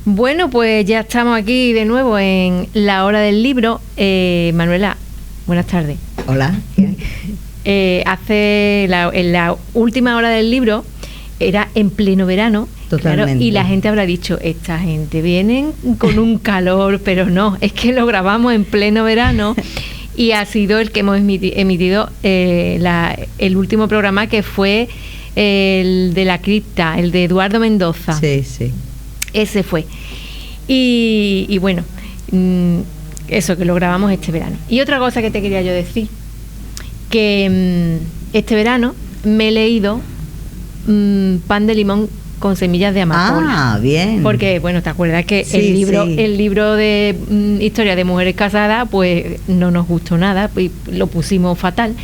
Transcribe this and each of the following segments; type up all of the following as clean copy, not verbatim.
Bueno, pues ya estamos aquí de nuevo en la hora del libro. Manuela, buenas tardes. Hola. ¿Qué hay? En la última hora del libro era en pleno verano. Totalmente. Claro, y la gente habrá dicho, esta gente vienen con un calor, pero no, es que lo grabamos en pleno verano y ha sido el que hemos emitido el último programa, que fue el de la cripta, el de Eduardo Mendoza. Sí, sí. Ese fue. Y bueno, eso, que lo grabamos este verano. Y otra cosa que te quería yo decir, que este verano me he leído Pan de limón con semillas de amapola. Ah, bien. Porque, bueno, ¿te acuerdas que Sí, el libro de historia de mujeres casadas, pues no nos gustó nada, pues lo pusimos fatal?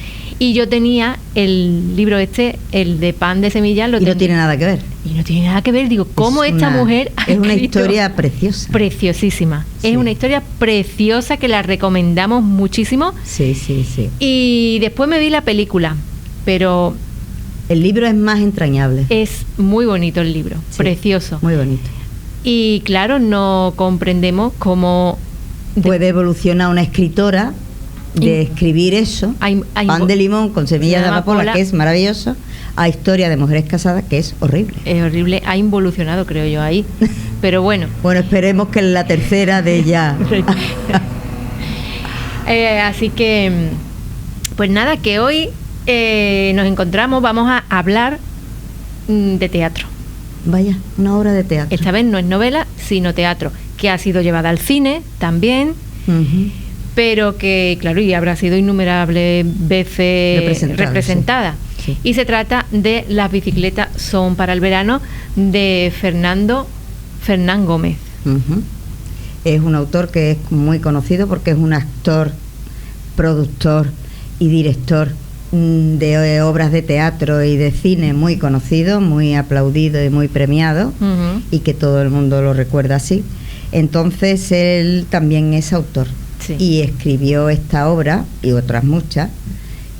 Y yo tenía el libro el de Pan de semillas. Y no tiene nada que ver. Y no tiene nada que ver. Digo, ¿cómo esta mujer ha Es una escrito? historia preciosa. Preciosísima. Sí. Es una historia preciosa que la recomendamos muchísimo. Sí, sí, sí. Y después me vi la película, pero El libro es más entrañable. es muy bonito el libro, Sí, precioso. muy bonito. Y claro, no comprendemos cómo Puede evolucionar una escritora de escribir eso, Pan de limón con semillas de amapola, que es maravilloso, a historia de mujeres casadas, que es horrible. Es horrible, ha involucionado, creo yo, ahí. Pero bueno. Bueno, esperemos que en la tercera de ella. Así que, pues nada, que hoy nos encontramos, vamos a hablar de teatro. Vaya, una obra de teatro. Esta vez no es novela, sino teatro, que ha sido llevada al cine también. Uh-huh. Pero que, claro, y habrá sido innumerables veces representada. Sí. Y se trata de Las bicicletas son para el verano, de Fernán Gómez. Uh-huh. Es un autor que es muy conocido porque es un actor, productor y director de obras de teatro y de cine muy conocido, muy aplaudido y muy premiado, Uh-huh. y que todo el mundo lo recuerda así. Entonces él también es autor. Sí. Y escribió esta obra y otras muchas,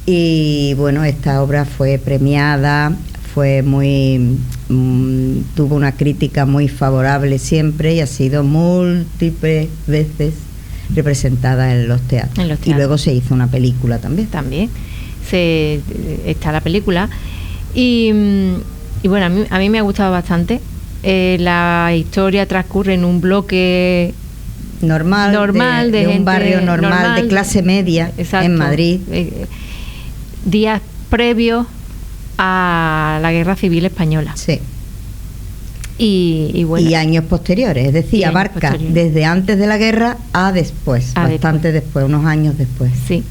y bueno, esta obra fue premiada, fue tuvo una crítica muy favorable siempre y ha sido múltiples veces representada en los teatros. Y luego se hizo una película también. Está la película y bueno, a mí me ha gustado bastante. La historia transcurre en un bloque normal de un gente barrio normal de clase media. Exacto. En Madrid, días previos a la Guerra Civil Española. Sí. Y bueno, y años posteriores, es decir, abarca desde antes de la guerra a después, bastante después, unos años después. Sí.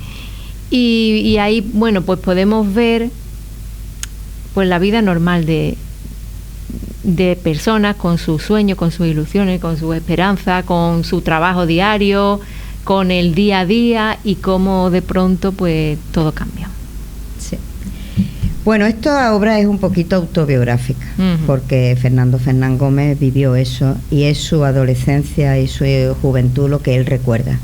Y ahí, bueno, pues podemos ver pues la vida normal de personas, con sus sueños, con sus ilusiones, con sus esperanzas, con su trabajo diario, con el día a día, y cómo de pronto pues todo cambia. Sí. Bueno, esta obra es un poquito autobiográfica, uh-huh, porque Fernán Gómez vivió eso, y es su adolescencia y su juventud lo que él recuerda.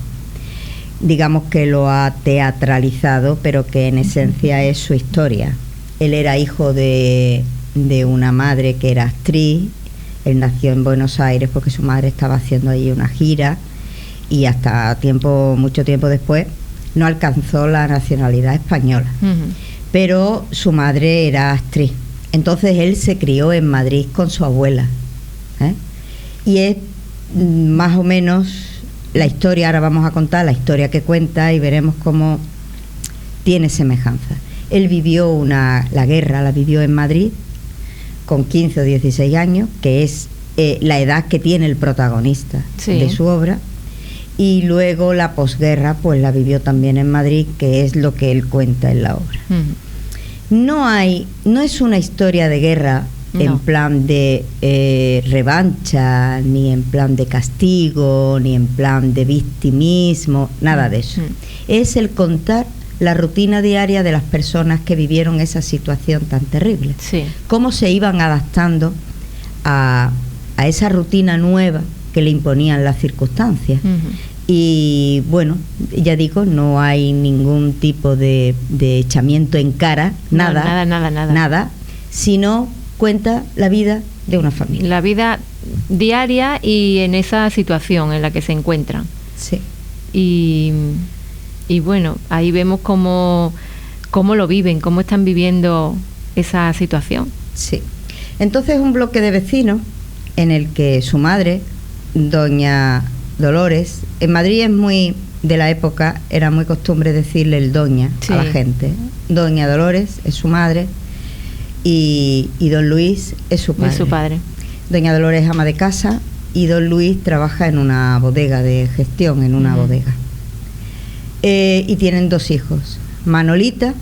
Digamos que lo ha teatralizado, pero que en esencia es su historia. Él era hijo de una madre que era actriz. Él nació en Buenos Aires porque su madre estaba haciendo allí una gira, y hasta mucho tiempo después no alcanzó la nacionalidad española. Uh-huh. Pero su madre era actriz. Entonces él se crió en Madrid con su abuela, y es más o menos la historia. Ahora vamos a contar la historia que cuenta y veremos cómo tiene semejanza. Él vivió la guerra, la vivió en Madrid con 15 o 16 años, que es la edad que tiene el protagonista, sí, de su obra, y luego la posguerra pues la vivió también en Madrid, que es lo que él cuenta en la obra. No es una historia de guerra en plan de revancha, ni en plan de castigo, ni en plan de victimismo, nada de eso. Es el contar la rutina diaria de las personas que vivieron esa situación tan terrible. Sí. Cómo se iban adaptando a esa rutina nueva que le imponían las circunstancias. Uh-huh. Y bueno, ya digo, no hay ningún tipo de echamiento en cara, nada, nada, sino cuenta la vida de una familia. La vida diaria y en esa situación en la que se encuentran. Sí. Y bueno, ahí vemos cómo lo viven, cómo están viviendo esa situación. Sí. Entonces un bloque de vecinos en el que su madre, doña Dolores, en Madrid es muy de la época, era muy costumbre decirle el doña a la gente. Doña Dolores es su madre y don Luis es su padre. Es su padre. Doña Dolores es ama de casa y don Luis trabaja en una bodega de gestión, en una bodega. Y tienen 2 hijos. Manolita,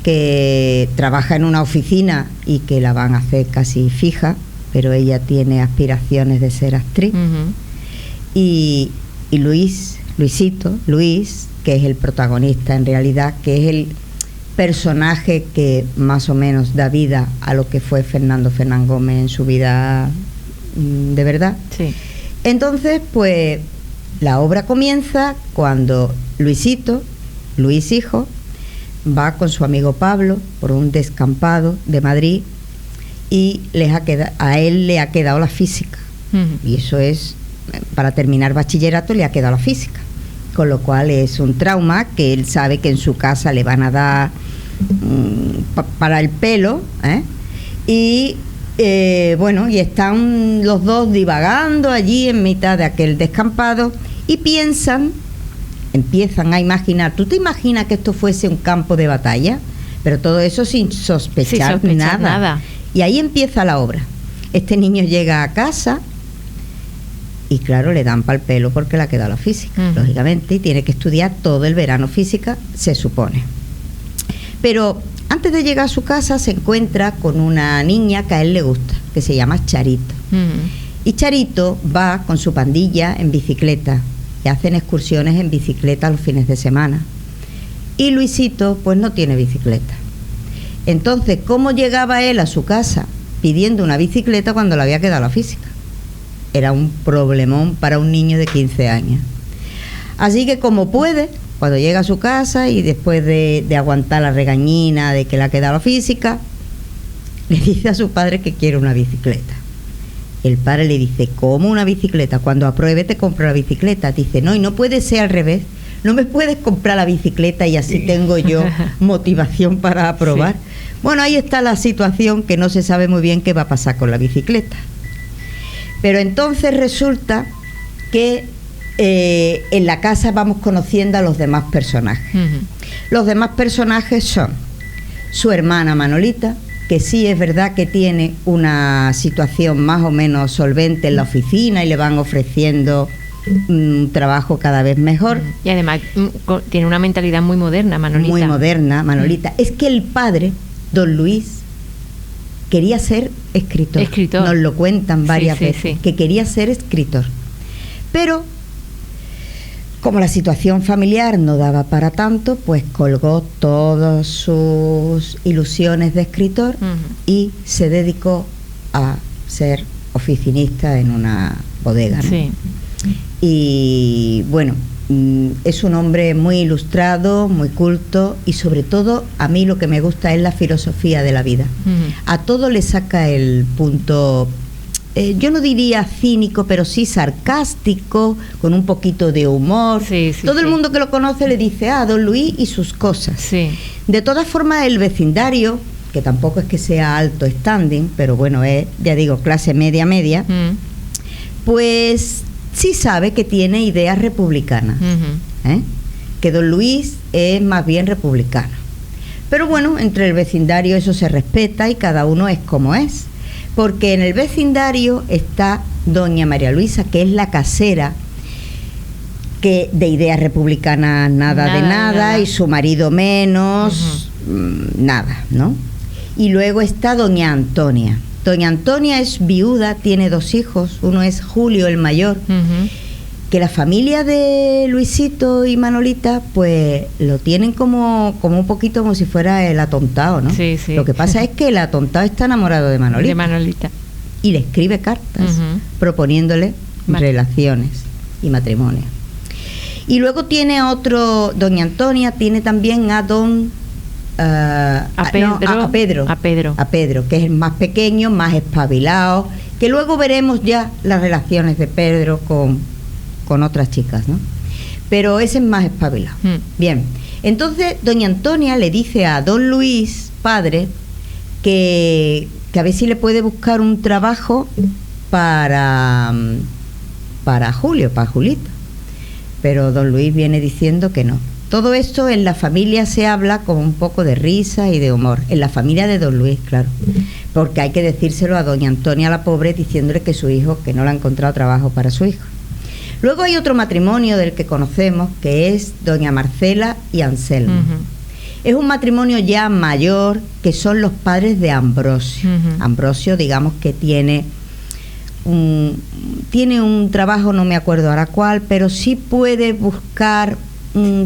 que trabaja en una oficina y que la van a hacer casi fija, pero ella tiene aspiraciones de ser actriz. Y Luisito, que es el protagonista en realidad, que es el personaje que más o menos da vida a lo que fue Fernando Fernán Gómez en su vida de verdad. Sí. Entonces, pues la obra comienza cuando Luis hijo, va con su amigo Pablo por un descampado de Madrid y a él le ha quedado la física. Y eso es, para terminar bachillerato le ha quedado la física, con lo cual es un trauma que él sabe que en su casa le van a dar para el pelo, y bueno, y están los dos divagando allí en mitad de aquel descampado y empiezan a imaginar. ¿Tú te imaginas que esto fuese un campo de batalla? Pero todo eso sin sospechar nada. Y ahí empieza la obra. Este niño llega a casa y claro, le dan pa'l pelo porque le ha quedado la física, lógicamente, y tiene que estudiar todo el verano física, se supone. Pero antes de llegar a su casa se encuentra con una niña que a él le gusta, que se llama Charito. Y Charito va con su pandilla en bicicleta, y hacen excursiones en bicicleta los fines de semana. Y Luisito, pues no tiene bicicleta. Entonces, ¿cómo llegaba él a su casa pidiendo una bicicleta cuando le había quedado la física? Era un problemón para un niño de 15 años. Así que como puede, cuando llega a su casa y después de aguantar la regañina de que le ha quedado la física, le dice a su padre que quiere una bicicleta. El padre le dice, ¿cómo una bicicleta? Cuando apruebe te compro la bicicleta. Dice, no, y no puede ser al revés. No me puedes comprar la bicicleta y así tengo yo motivación para aprobar. Sí. Bueno, ahí está la situación, que no se sabe muy bien qué va a pasar con la bicicleta. Pero entonces resulta que en la casa vamos conociendo a los demás personajes. Los demás personajes son su hermana Manolita, que sí es verdad que tiene una situación más o menos solvente en la oficina y le van ofreciendo un trabajo cada vez mejor. Y además tiene una mentalidad muy moderna, Manolita. Muy moderna, Manolita. Es que el padre, don Luis, quería ser escritor. Nos lo cuentan varias veces, que quería ser escritor. Pero como la situación familiar no daba para tanto, pues colgó todas sus ilusiones de escritor y se dedicó a ser oficinista en una bodega, ¿no? Sí. Y bueno, es un hombre muy ilustrado, muy culto, y sobre todo a mí lo que me gusta es la filosofía de la vida. A todo le saca el punto, yo no diría cínico, pero sí sarcástico, con un poquito de humor. Todo el mundo que lo conoce le dice, don Luis y sus cosas. De todas formas, el vecindario, que tampoco es que sea alto standing, pero bueno, es, ya digo, clase media, pues sí sabe que tiene ideas republicanas, que don Luis es más bien republicano. Pero bueno, entre el vecindario eso se respeta y cada uno es como es. Porque en el vecindario está doña María Luisa, que es la casera, que de ideas republicanas nada, y su marido menos, nada, ¿no? Y luego está doña Antonia. Doña Antonia es viuda, tiene 2 hijos, uno es Julio, el mayor, que la familia de Luisito y Manolita, pues lo tienen como un poquito como si fuera el atontado, ¿no? Lo que pasa es que el atontado está enamorado de Manolita. Y le escribe cartas proponiéndole relaciones y matrimonio. Y luego tiene otro, doña Antonia tiene también a Pedro, que es el más pequeño, más espabilado, que luego veremos ya las relaciones de Pedro con otras chicas, ¿no? Pero ese es más espabilado. Bien, entonces doña Antonia le dice a don Luis, padre, que a ver si le puede buscar un trabajo para Julio, para Julito. Pero don Luis viene diciendo que no. Todo esto en la familia se habla con un poco de risa y de humor. En la familia de don Luis, claro. Porque hay que decírselo a doña Antonia, la pobre, diciéndole que su hijo, que no le ha encontrado trabajo para su hijo. Luego hay otro matrimonio del que conocemos, que es doña Marcela y Anselmo. Es un matrimonio ya mayor, que son los padres de Ambrosio. Ambrosio, digamos que tiene un trabajo, no me acuerdo ahora cuál, pero sí puede buscar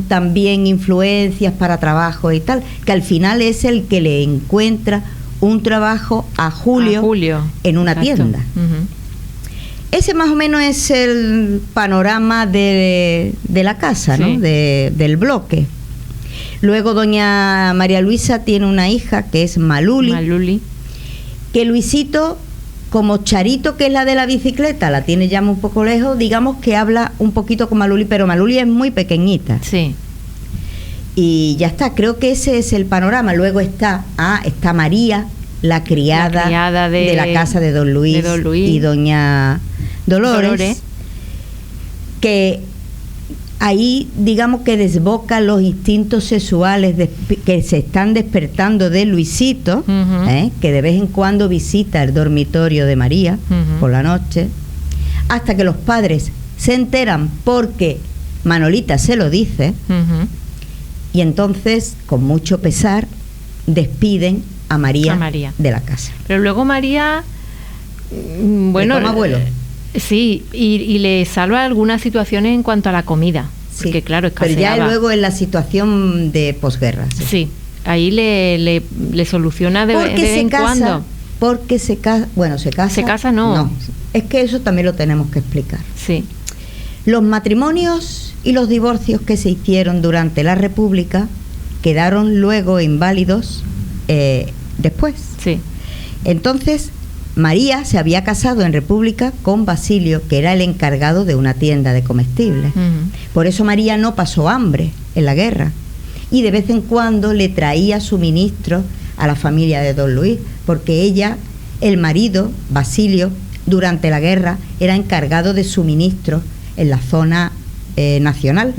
también influencias para trabajo y tal, que al final es el que le encuentra un trabajo a Julio en una tienda. Ese más o menos es el panorama de la casa, ¿no? Del bloque. Luego doña María Luisa tiene una hija que es Maluli, que Luisito, como Charito, que es la de la bicicleta, la tiene ya un poco lejos, digamos que habla un poquito con Maluli, pero Maluli es muy pequeñita. Sí. Y ya está, creo que ese es el panorama. Luego está María, la criada de la casa de don Luis y doña Dolores, que ahí digamos que desboca los instintos sexuales que se están despertando de Luisito, que de vez en cuando visita el dormitorio de María por la noche, hasta que los padres se enteran porque Manolita se lo dice, y entonces con mucho pesar despiden a María de la casa. Pero luego María, bueno, como abuelo. Sí, y le salva algunas situaciones en cuanto a la comida, porque claro, escaseaba. Pero ya luego en la situación de posguerra. Sí, ahí le soluciona de vez en cuando. Porque se casa, bueno, se casa. Se casa no. Es que eso también lo tenemos que explicar. Sí. Los matrimonios y los divorcios que se hicieron durante la República quedaron luego inválidos después. Sí. Entonces, María se había casado en República con Basilio, que era el encargado de una tienda de comestibles. Por eso María no pasó hambre en la guerra. Y de vez en cuando le traía suministros a la familia de don Luis, porque ella, el marido, Basilio, durante la guerra era encargado de suministros en la zona nacional.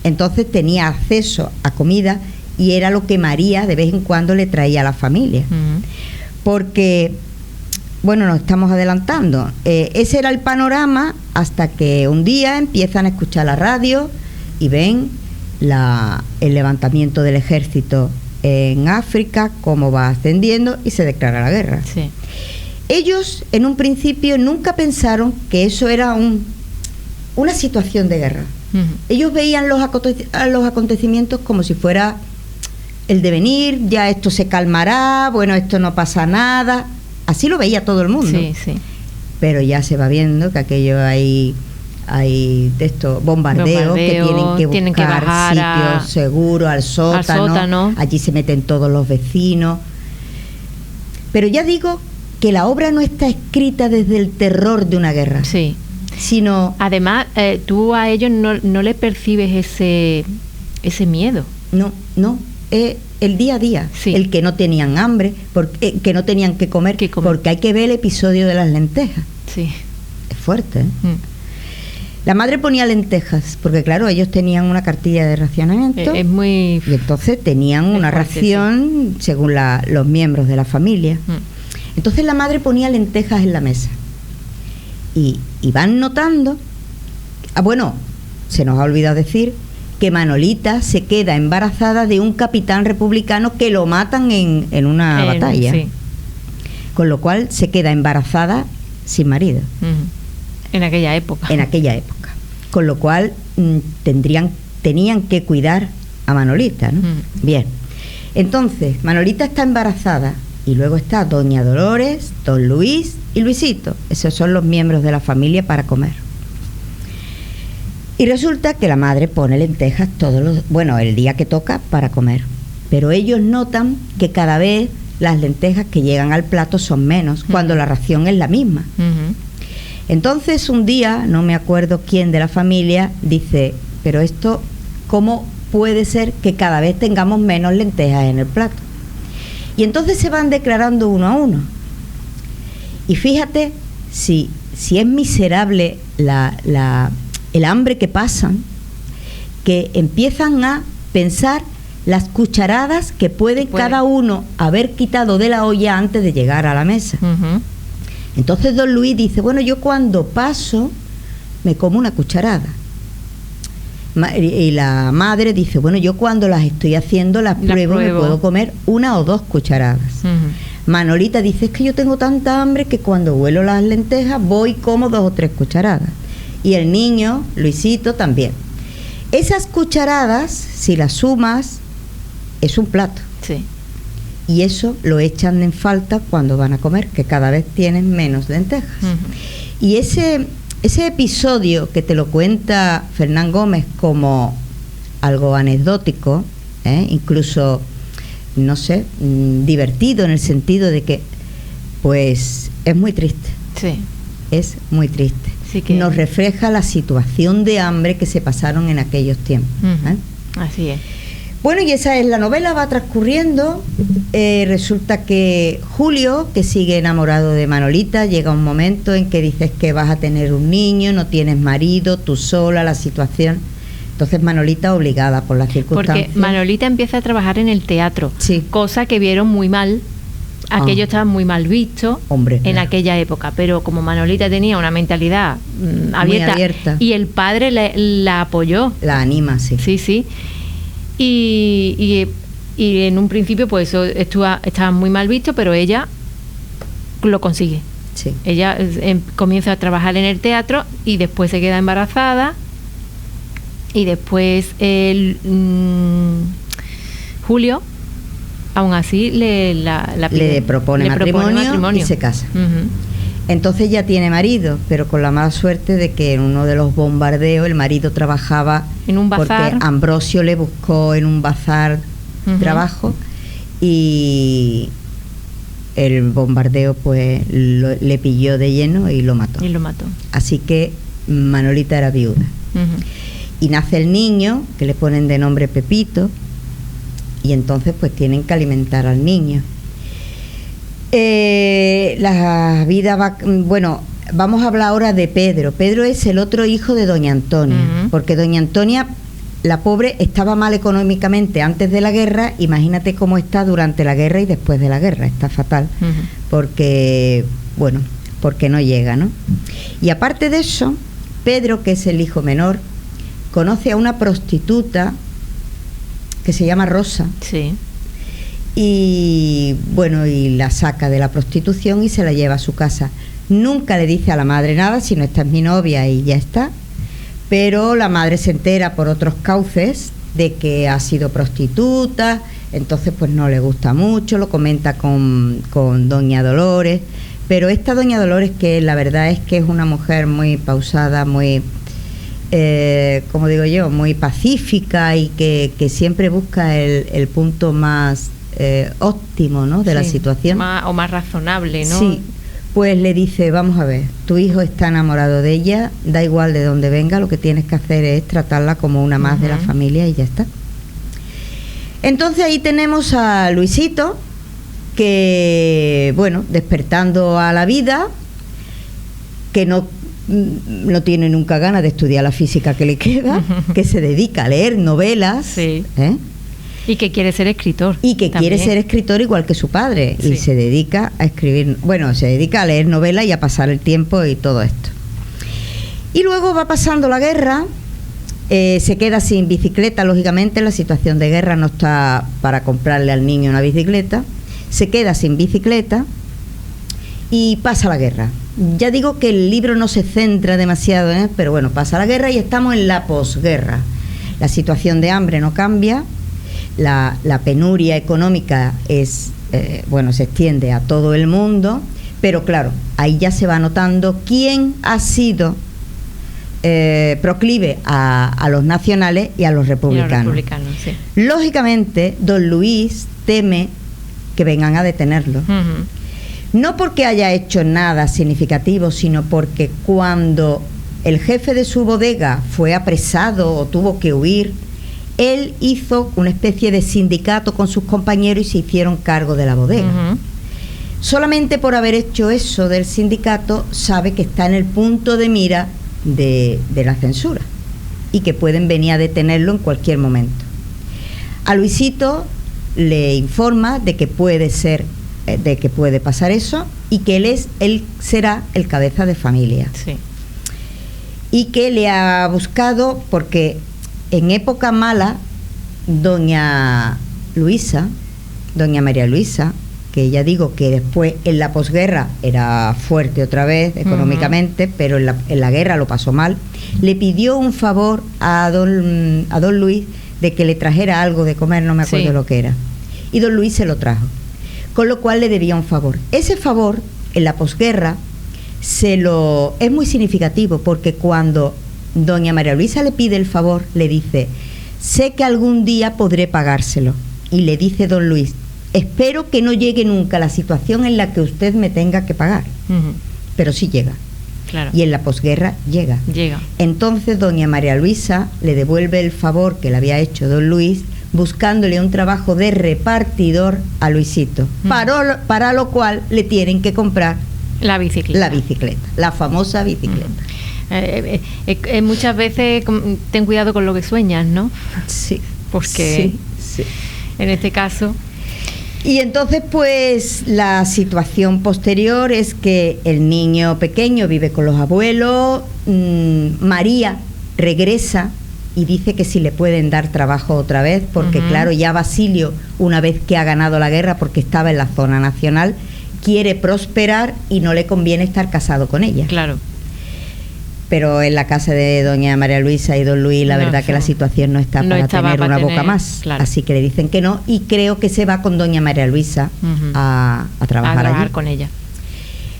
Entonces tenía acceso a comida y era lo que María de vez en cuando le traía a la familia. Porque... bueno, nos estamos adelantando. Ese era el panorama hasta que un día empiezan a escuchar la radio y ven el levantamiento del ejército en África, cómo va ascendiendo, y se declara la guerra. Sí. Ellos, en un principio, nunca pensaron que eso era una situación de guerra. Ellos veían los acontecimientos como si fuera el devenir, ya esto se calmará, bueno, esto no pasa nada. Así lo veía todo el mundo. Sí, sí. Pero ya se va viendo que aquello hay de estos bombardeos que tienen que buscar sitios seguros, al sótano. Allí se meten todos los vecinos. Pero ya digo que la obra no está escrita desde el terror de una guerra. Sí. Sino... además, tú a ellos no le percibes ese miedo. No. El día a día, el que no tenían hambre, que no tenían que comer, porque hay que ver el episodio de las lentejas. Sí. Es fuerte, ¿eh? La madre ponía lentejas, porque claro, ellos tenían una cartilla de racionamiento. Es muy... y entonces tenían una ración según los miembros de la familia. Entonces la madre ponía lentejas en la mesa. Y van notando... bueno, se nos ha olvidado decir... que Manolita se queda embarazada de un capitán republicano que lo matan en una batalla. Sí. Con lo cual se queda embarazada sin marido. En aquella época. Con lo cual tenían que cuidar a Manolita, ¿no? Bien. Entonces, Manolita está embarazada y luego está doña Dolores, don Luis y Luisito. Esos son los miembros de la familia para comer. Y resulta que la madre pone lentejas el día que toca para comer. Pero ellos notan que cada vez las lentejas que llegan al plato son menos, cuando la ración es la misma. Entonces un día, no me acuerdo quién de la familia, dice, pero esto, ¿cómo puede ser que cada vez tengamos menos lentejas en el plato? Y entonces se van declarando uno a uno. Y fíjate, si es miserable el hambre que pasan, que empiezan a pensar las cucharadas que puede cada uno haber quitado de la olla antes de llegar a la mesa. Entonces don Luis dice, bueno, yo cuando paso me como una cucharada. Y la madre dice, bueno, yo cuando las estoy haciendo las pruebo, me puedo comer 1 o 2 cucharadas. Manolita dice, es que yo tengo tanta hambre que cuando huelo las lentejas voy y como 2 o 3 cucharadas. Y el niño, Luisito, también. Esas cucharadas, si las sumas, es un plato. Sí. Y eso lo echan en falta cuando van a comer, que cada vez tienen menos lentejas. Y ese episodio que te lo cuenta Fernán Gómez como algo anecdótico, incluso, no sé, divertido en el sentido de que, pues, es muy triste. Sí. Es muy triste. Sí que nos refleja la situación de hambre que se pasaron en aquellos tiempos. Así es. Bueno, y esa es la novela, va transcurriendo. Resulta que Julio, que sigue enamorado de Manolita, llega un momento en que dices que vas a tener un niño, no tienes marido, tú sola, la situación. Entonces Manolita, obligada por las circunstancias. Porque Manolita empieza a trabajar en el teatro, sí, cosa que vieron muy mal. Aquello estaba muy mal visto en aquella época, pero como Manolita tenía una mentalidad abierta y el padre la apoyó. La anima, sí. Sí, sí. Y en un principio pues eso estaba muy mal visto, pero ella lo consigue. Sí. Ella comienza a trabajar en el teatro y después se queda embarazada y después Julio aún así le propone matrimonio y se casa. Entonces ya tiene marido, pero con la mala suerte de que en uno de los bombardeos el marido trabajaba en un bazar, porque Ambrosio le buscó en un bazar trabajo y el bombardeo pues le pilló de lleno y lo mató. Así que Manolita era viuda. Y nace el niño, que le ponen de nombre Pepito, y entonces pues tienen que alimentar al niño. La vida va... Bueno, vamos a hablar ahora de Pedro. Pedro es el otro hijo de doña Antonia, porque doña Antonia, la pobre, estaba mal económicamente antes de la guerra. Imagínate cómo está durante la guerra y después de la guerra. Está fatal, porque, bueno, porque no llega, ¿no? Y aparte de eso, Pedro, que es el hijo menor, conoce a una prostituta que se llama Rosa. Sí. Y bueno, y la saca de la prostitución y se la lleva a su casa. Nunca le dice a la madre nada, sino esta es mi novia y ya está. Pero la madre se entera por otros cauces de que ha sido prostituta, entonces pues no le gusta mucho, lo comenta con doña Dolores. Pero esta doña Dolores, que la verdad es que es una mujer muy pausada, muy... como digo yo, muy pacífica y que siempre busca el punto más óptimo, ¿no?, de la situación. Más razonable, ¿no? Sí, pues le dice, vamos a ver, tu hijo está enamorado de ella, da igual de dónde venga, lo que tienes que hacer es tratarla como una más de la familia y ya está. Entonces ahí tenemos a Luisito, que, bueno, despertando a la vida, que no tiene nunca ganas de estudiar la física que le queda, que se dedica a leer novelas, sí. Y que quiere ser escritor. Y que quiere ser escritor igual que su padre, sí. Y se dedica a escribir, bueno, se dedica a leer novelas y a pasar el tiempo y todo esto. Y luego va pasando la guerra, se queda sin bicicleta, lógicamente la situación de guerra no está para comprarle al niño una bicicleta, se queda sin bicicleta y pasa la guerra. Ya digo que el libro no se centra demasiado, pero bueno, pasa la guerra y estamos en la posguerra. La situación de hambre no cambia, la penuria económica es, bueno, se extiende a todo el mundo, pero claro, ahí ya se va notando quién ha sido proclive a los nacionales y a los republicanos. Sí. Lógicamente, don Luis teme que vengan a detenerlo. No porque haya hecho nada significativo, sino porque cuando el jefe de su bodega fue apresado o tuvo que huir, él hizo una especie de sindicato con sus compañeros y se hicieron cargo de la bodega. Solamente por haber hecho eso del sindicato, sabe que está en el punto de mira de la censura y que pueden venir a detenerlo en cualquier momento. A Luisito le informa de que puede pasar eso y que él será el cabeza de familia. Sí. Y que le ha buscado, porque en época mala, doña María Luisa, que ya digo que después en la posguerra era fuerte otra vez económicamente, pero en la guerra lo pasó mal, le pidió un favor a don Luis de que le trajera algo de comer, no me acuerdo lo que era. Y don Luis se lo trajo, con lo cual le debía un favor. Ese favor, en la posguerra, es muy significativo, porque cuando doña María Luisa le pide el favor, le dice: sé que algún día podré pagárselo. Y le dice don Luis: espero que no llegue nunca la situación en la que usted me tenga que pagar. Pero sí llega. Claro. Y en la posguerra llega. Entonces doña María Luisa le devuelve el favor que le había hecho don Luis, buscándole un trabajo de repartidor a Luisito, para lo cual le tienen que comprar la bicicleta, la famosa bicicleta. Muchas veces ten cuidado con lo que sueñas, ¿no? Sí. Porque sí. En este caso... Y entonces, pues, la situación posterior es que el niño pequeño vive con los abuelos, María regresa y dice que si le pueden dar trabajo otra vez, porque claro, ya Basilio, una vez que ha ganado la guerra, porque estaba en la zona nacional, quiere prosperar y no le conviene estar casado con ella. Claro. Pero en la casa de doña María Luisa y don Luis, la verdad que la situación no está para tener una boca más. Claro. Así que le dicen que no, y creo que se va con doña María Luisa a trabajar allí. Con ella.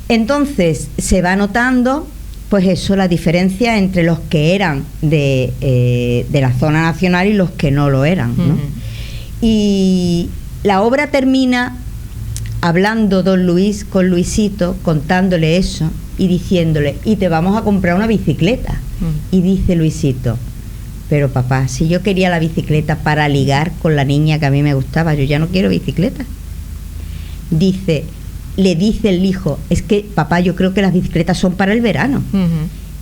Entonces se va notando, pues eso, la diferencia entre los que eran de la zona nacional y los que no lo eran, ¿no? Y la obra termina hablando don Luis con Luisito, contándole eso y diciéndole: y te vamos a comprar una bicicleta. Y dice Luisito: pero papá, si yo quería la bicicleta para ligar con la niña que a mí me gustaba, yo ya no quiero bicicleta. Le dice el hijo: es que papá, yo creo que las bicicletas son para el verano.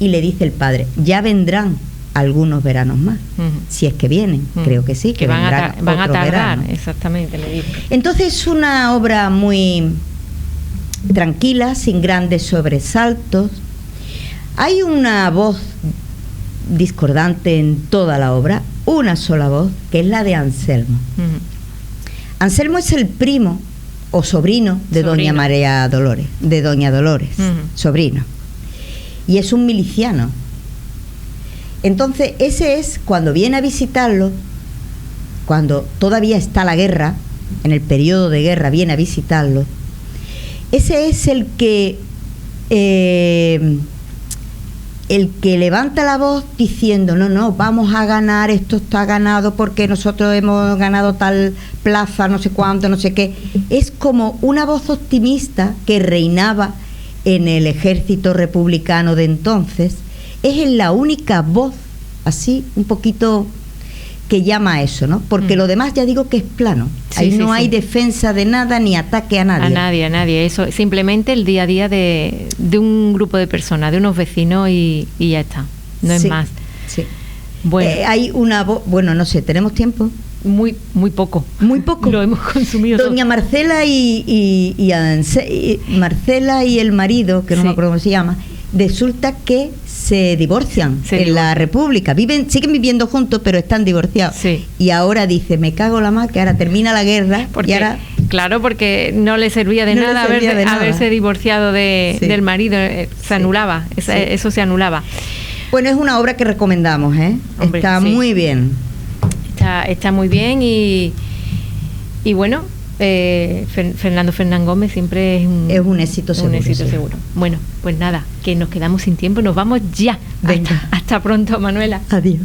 Y le dice el padre: ya vendrán algunos veranos más, si es que vienen, creo que sí, que van a tardar, verano. Exactamente, le dice. Entonces es una obra muy tranquila, sin grandes sobresaltos. Hay una voz discordante en toda la obra, una sola voz, que es la de Anselmo. Anselmo es el primo o sobrino de doña María Dolores, sobrino, y es un miliciano. Entonces ese es, cuando viene a visitarlo, cuando todavía está la guerra, en el periodo de guerra viene a visitarlo, ese es el que levanta la voz diciendo: no, vamos a ganar, esto está ganado porque nosotros hemos ganado tal plaza, no sé cuánto, no sé qué. Es como una voz optimista que reinaba en el ejército republicano de entonces. Es la única voz así, un poquito, que llama a eso, ¿no? Porque lo demás ya digo que es plano. Ahí no hay defensa de nada ni ataque a nadie. A nadie. Eso simplemente el día a día de un grupo de personas, de unos vecinos y ya está. No es más. Sí. Bueno. Hay una voz, bueno, no sé, ¿tenemos tiempo? Muy poco. Muy poco. Lo hemos consumido. Doña Marcela Marcela y el marido, que no me acuerdo cómo se llama, resulta que se divorcian la República. Siguen viviendo juntos, pero están divorciados. Sí. Y ahora dice: me cago la más, que ahora termina la guerra. Claro, porque no le servía de nada haberse divorciado del marido. Se anulaba. Eso se anulaba. Bueno, es una obra que recomendamos, ¿eh? Hombre, está muy bien. Está muy bien y bueno, Fernando Fernán Gómez siempre es un éxito seguro. Un éxito seguro. Bueno, pues nada, que nos quedamos sin tiempo, nos vamos ya. Venga. Hasta pronto, Manuela. Adiós.